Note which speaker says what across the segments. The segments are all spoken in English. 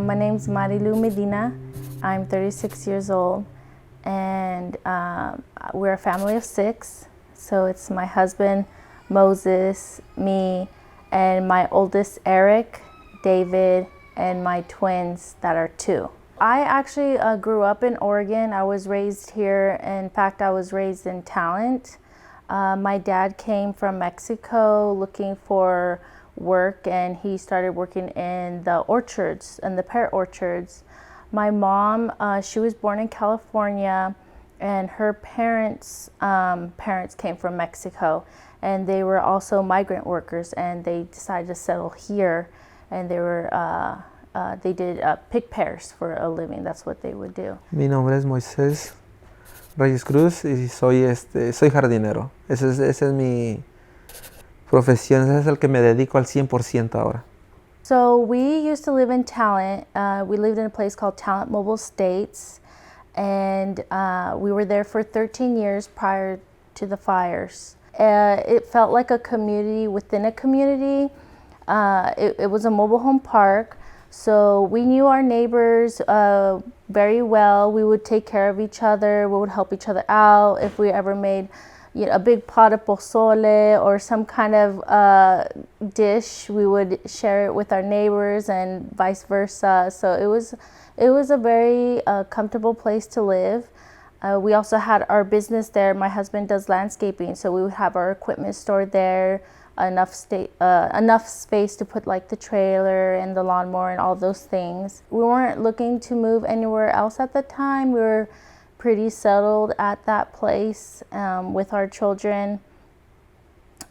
Speaker 1: My name's Marilu Medina. I'm 36 years old, and we're a family of 6. So it's my husband, Moses, me, and my oldest, Eric, David, and my twins that are 2. I actually grew up in Oregon. I was raised here. In fact, I was raised in Talent. My dad came from Mexico looking for work, and he started working in the orchards and the pear orchards. My mom, she was born in California, and her parents came from Mexico, and they were also migrant workers, and they decided to settle here, and they did pick pears for a living. That's what they would do.
Speaker 2: Mi nombre es Moisés Reyes Cruz y soy jardinero. Esa es mi profesión, ese es el que me dedico al 100% ahora.
Speaker 1: So we used to live in Talent. We lived in a place called Talent Mobile Estates, and we were there for 13 years prior to the fires. It felt like a community within a community. It was a mobile home park, so we knew our neighbors very well. We would take care of each other. We would help each other out. If we ever made a big pot of pozole or some kind of dish, we would share it with our neighbors and vice versa. So it was a very comfortable place to live. We also had our business there. My husband does landscaping, so we would have our equipment stored there, enough space to put like the trailer and the lawnmower and all those things. We weren't looking to move anywhere else at the time. We were pretty settled at that place with our children,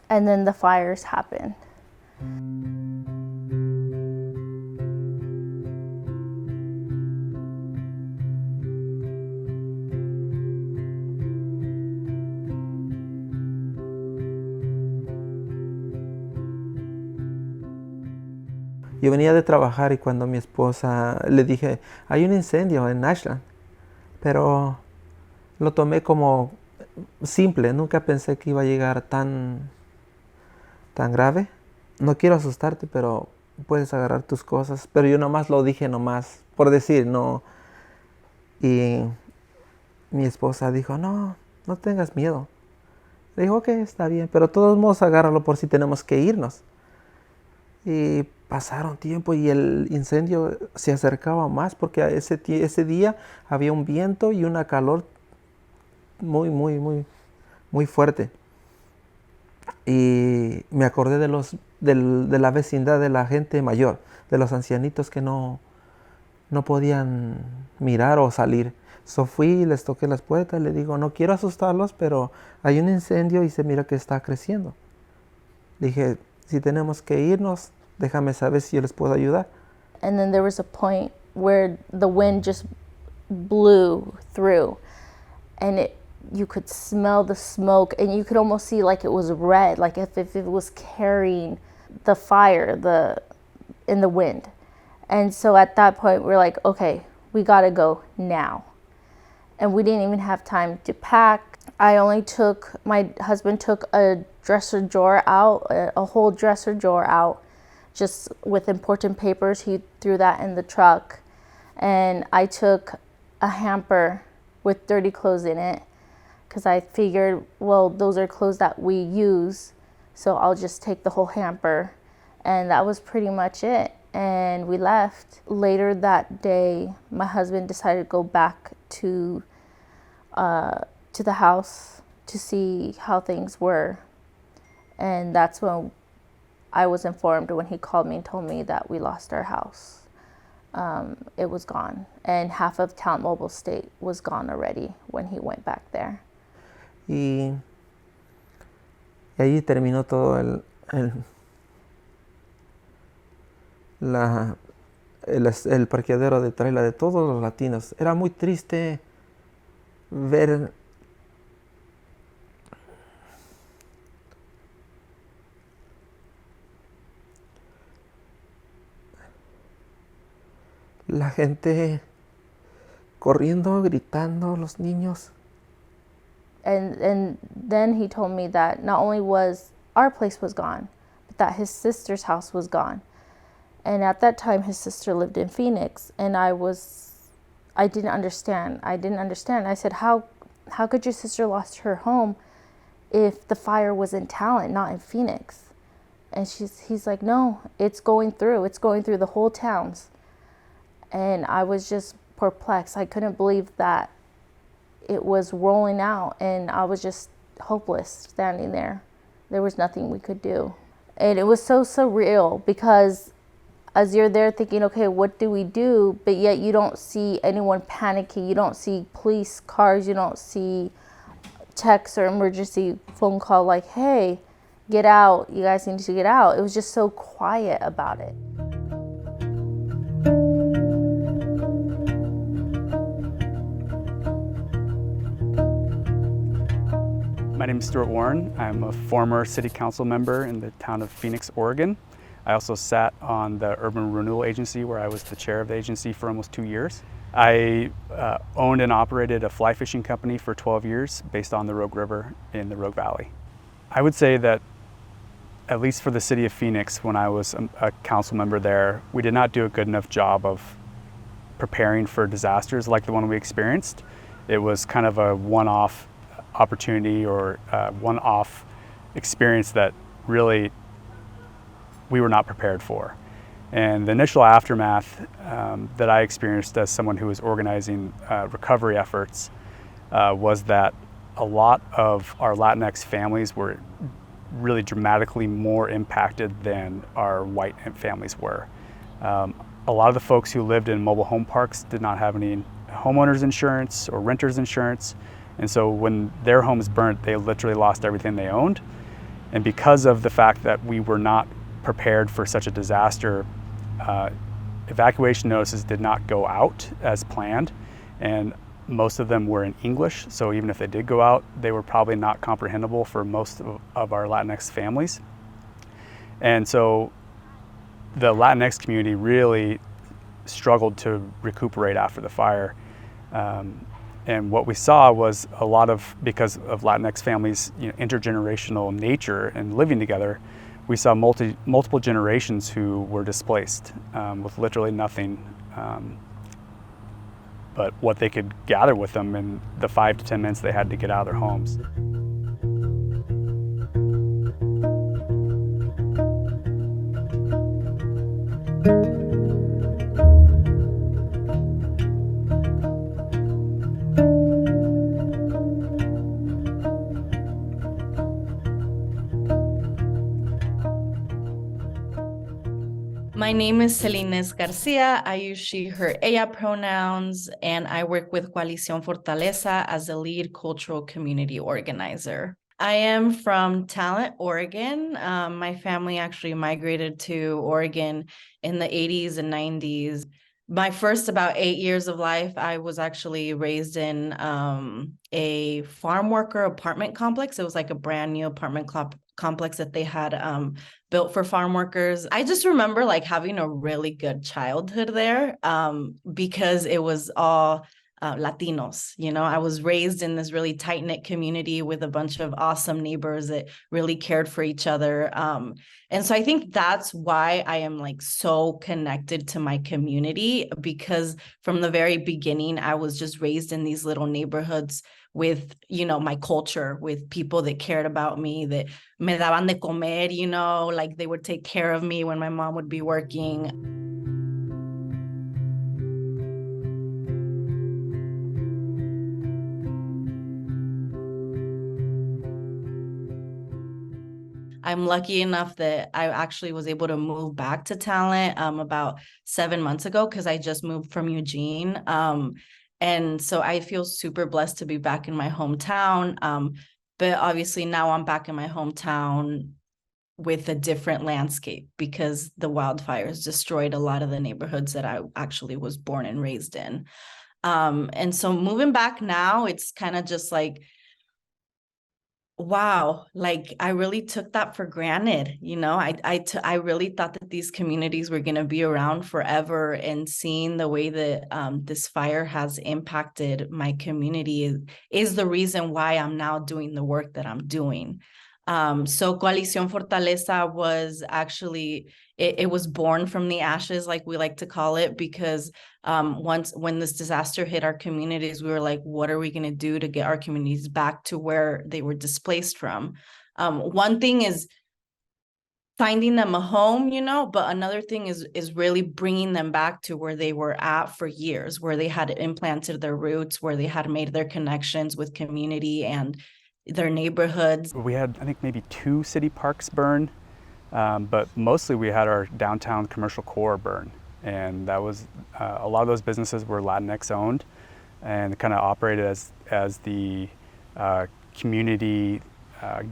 Speaker 1: and then the fires happened.
Speaker 2: Yo venía de trabajar y cuando mi esposa le dije, hay un incendio en Ashland, pero lo tomé como simple, nunca pensé que iba a llegar tan grave. No quiero asustarte, pero puedes agarrar tus cosas. Pero yo nomás lo dije nomás, por decir, no. Y mi esposa dijo, no tengas miedo. Le dijo, ok, está bien, pero de todos modos agárralo por si tenemos que irnos. Y pasaron tiempo y el incendio se acercaba más porque ese día había un viento y una calor muy fuerte. Y me acordé de la vecindad de la gente mayor, de los ancianitos que no podían mirar o salir. So fui, les toqué las puertas y le digo, no quiero asustarlos, pero hay un incendio y se mira que está creciendo. Dije, si tenemos que irnos, déjame saber si yo les puedo ayudar.
Speaker 1: And then there was a point where the wind just blew through, and you could smell the smoke, and you could almost see like it was red, like if it was carrying the fire in the wind. And so at that point we're like, okay, we gotta go now. And we didn't even have time to pack. My husband took a dresser drawer out, a whole dresser drawer out, just with important papers. He threw that in the truck. And I took a hamper with dirty clothes in it, because I figured, well, those are clothes that we use, so I'll just take the whole hamper. And that was pretty much it. And we left. Later that day, my husband decided to go back to the house to see how things were. And that's when I was informed, when he called me and told me that we lost our house. It was gone. And half of Talent Mobile State was gone already when he went back there.
Speaker 2: Y ahí terminó todo el parqueadero de trailer de todos los latinos. Era muy triste ver la gente corriendo, gritando, los niños.
Speaker 1: And then he told me that not only was our place was gone, but that his sister's house was gone. And at that time, his sister lived in Phoenix, and I didn't understand. I said, how could your sister lost her home if the fire was in Talent, not in Phoenix? And he's like, no, it's going through the whole towns. And I was just perplexed. I couldn't believe that it was rolling out, and I was just hopeless standing there. There was nothing we could do. And it was so surreal because as you're there thinking, okay, what do we do? But yet you don't see anyone panicking. You don't see police cars. You don't see texts or emergency phone call like, hey, get out. You guys need to get out. It was just so quiet about it.
Speaker 3: My name is Stuart Warren. I'm a former city council member in the town of Phoenix, Oregon. I also sat on the Urban Renewal Agency, where I was the chair of the agency for almost 2 years. I owned and operated a fly fishing company for 12 years based on the Rogue River in the Rogue Valley. I would say that, at least for the city of Phoenix, when I was a council member there, we did not do a good enough job of preparing for disasters like the one we experienced. It was kind of a one-off opportunity or one-off experience that really we were not prepared for. And the initial aftermath that I experienced as someone who was organizing recovery efforts was that a lot of our Latinx families were really dramatically more impacted than our white families were. A lot of the folks who lived in mobile home parks did not have any homeowners insurance or renters insurance. And so when their homes burnt, they literally lost everything they owned. And because of the fact that we were not prepared for such a disaster, evacuation notices did not go out as planned. And most of them were in English. So even if they did go out, they were probably not comprehensible for most of our Latinx families. And so the Latinx community really struggled to recuperate after the fire. And what we saw was a lot of, because of Latinx families' intergenerational nature and living together, we saw multiple generations who were displaced with literally nothing but what they could gather with them in the 5 to 10 minutes they had to get out of their homes.
Speaker 4: My name is Celines Garcia. I use she, her, ella pronouns, and I work with Coalición Fortaleza as the lead cultural community organizer. I am from Talent, Oregon. My family actually migrated to Oregon in the 80s and 90s. My first about 8 years of life, I was actually raised in a farm worker apartment complex. It was like a brand new apartment complex that they had built for farm workers. I just remember like having a really good childhood there because it was all Latinos. I was raised in this really tight-knit community with a bunch of awesome neighbors that really cared for each other. And so I think that's why I am like so connected to my community, because from the very beginning, I was just raised in these little neighborhoods with, my culture, with people that cared about me, that me daban de comer, like they would take care of me when my mom would be working. I'm lucky enough that I actually was able to move back to Talent about 7 months ago because I just moved from Eugene. And so I feel super blessed to be back in my hometown. But obviously now I'm back in my hometown with a different landscape because the wildfires destroyed a lot of the neighborhoods that I actually was born and raised in. And so moving back now, it's kind of just like, wow, like I really took that for granted. I really thought that these communities were going to be around forever, and seeing the way that this fire has impacted my community is the reason why I'm now doing the work that I'm doing. So Coalición Fortaleza was actually, it was born from the ashes, like we like to call it, because when this disaster hit our communities, we were like, what are we going to do to get our communities back to where they were displaced from? One thing is finding them a home, but another thing is really bringing them back to where they were at for years, where they had implanted their roots, where they had made their connections with community and their neighborhoods.
Speaker 3: We had, I think, maybe 2 city parks burn, but mostly we had our downtown commercial core burn. And that was, a lot of those businesses were Latinx owned and kind of operated as the community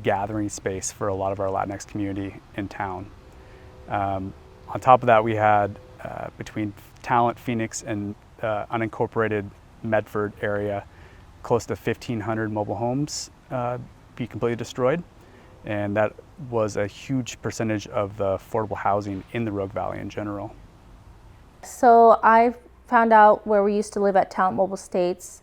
Speaker 3: gathering space for a lot of our Latinx community in town. On top of that, we had between Talent, Phoenix, and unincorporated Medford area, close to 1,500 mobile homes be completely destroyed. And that was a huge percentage of the affordable housing in the Rogue Valley in general.
Speaker 1: So I found out where we used to live at Talent Mobile Estates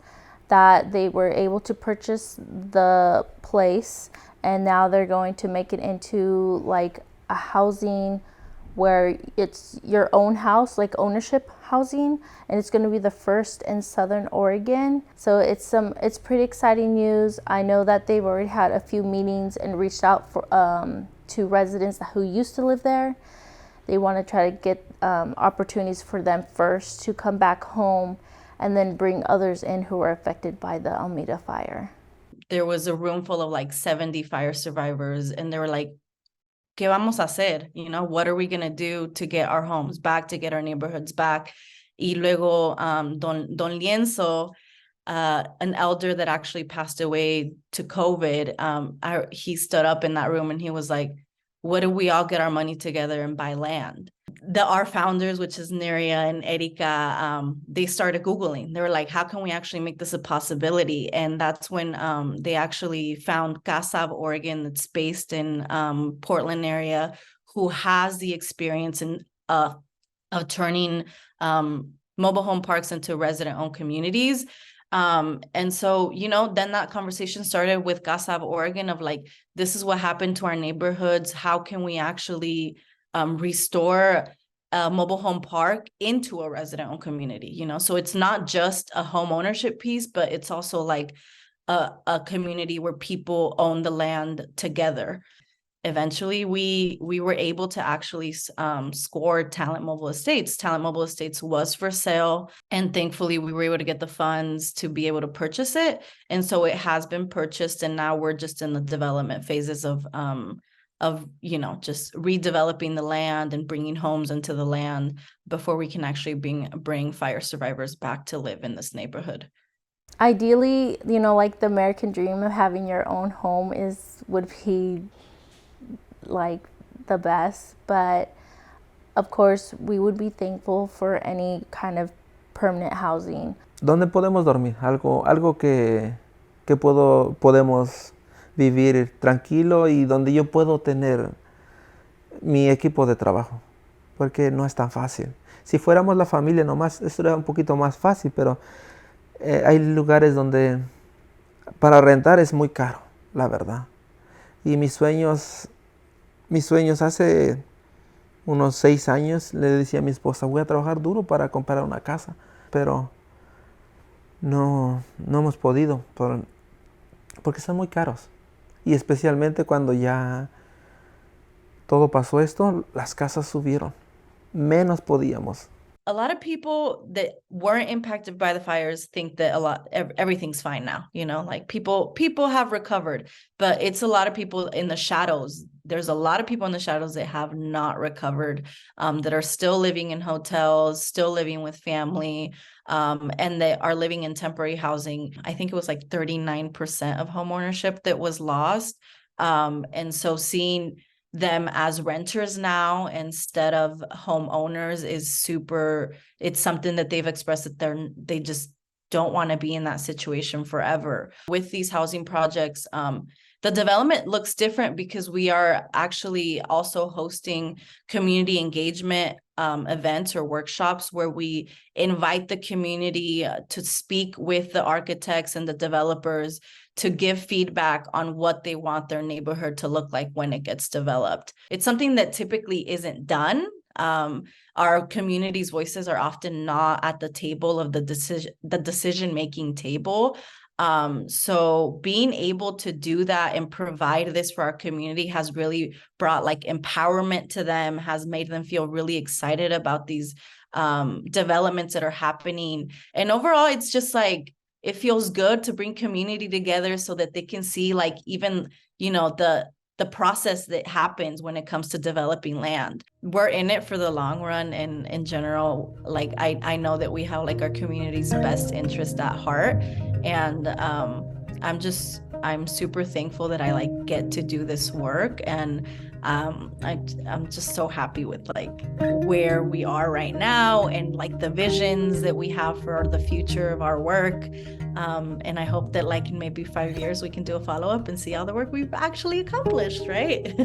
Speaker 1: that they were able to purchase the place, and now they're going to make it into like a housing where it's your own house, like ownership housing, and it's going to be the first in Southern Oregon. So it's pretty exciting news. I know that they've already had a few meetings and reached out for to residents who used to live there. They want to try to get opportunities for them first to come back home, and then bring others in who were affected by the Almeda fire.
Speaker 4: There was a room full of like 70 fire survivors, and they were like, ¿qué vamos a hacer? What are we going to do to get our homes back, to get our neighborhoods back? Y luego, Don Lienzo, an elder that actually passed away to COVID, he stood up in that room and he was like, what do we all get our money together and buy land? Our founders, which is Neria and Erika, they started Googling. They were like, how can we actually make this a possibility? And that's when they actually found Casa of Oregon, that's based in Portland area, who has the experience in of turning mobile home parks into resident-owned communities. And so, then that conversation started with Casa of Oregon of like, this is what happened to our neighborhoods. How can we actually restore a mobile home park into a resident-owned community? So it's not just a home ownership piece, but it's also like a community where people own the land together. Eventually, we were able to actually score Talent Mobile Estates. Talent Mobile Estates was for sale, and thankfully we were able to get the funds to be able to purchase it. And so it has been purchased, and now we're just in the development phases of just redeveloping the land and bringing homes into the land before we can actually bring fire survivors back to live in this neighborhood.
Speaker 1: Ideally, like the American dream of having your own home would be like the best, but of course we would be thankful for any kind of permanent housing.
Speaker 2: ¿Dónde podemos dormir? Algo que podemos vivir tranquilo y donde yo puedo tener mi equipo de trabajo, porque no es tan fácil. Si fuéramos la familia nomás, esto era un poquito más fácil, pero hay lugares donde para rentar es muy caro, la verdad. Y mis sueños hace unos 6 años le decía a mi esposa, voy a trabajar duro para comprar una casa, pero no hemos podido porque son muy caros. Y especialmente cuando ya todo pasó esto, las casas subieron. Menos podíamos.
Speaker 4: A lot of people that weren't impacted by the fires think that everything's fine now, like people have recovered, but it's a lot of people in the shadows. There's a lot of people in the shadows that have not recovered, that are still living in hotels, still living with family, and they are living in temporary housing. I think it was like 39% of homeownership that was lost. And so seeing them as renters now instead of homeowners it's something that they've expressed that they just don't want to be in that situation forever. With these housing projects, The development looks different because we are actually also hosting community engagement events or workshops where we invite the community to speak with the architects and the developers to give feedback on what they want their neighborhood to look like when it gets developed. It's something that typically isn't done. Our community's voices are often not at the table of the decision-making table. So being able to do that and provide this for our community has really brought like empowerment to them, has made them feel really excited about these developments that are happening. And overall, it's just like, it feels good to bring community together so that they can see like even, you know, the process that happens when it comes to developing land. We're in it for the long run, and in general, like I know that we have like our community's best interest at heart. And I'm super thankful that I like get to do this work. And I'm just so happy with like where we are right now and like the visions that we have for the future of our work. And I hope that like in maybe 5 years we can do a follow-up and see all the work we've actually accomplished, right?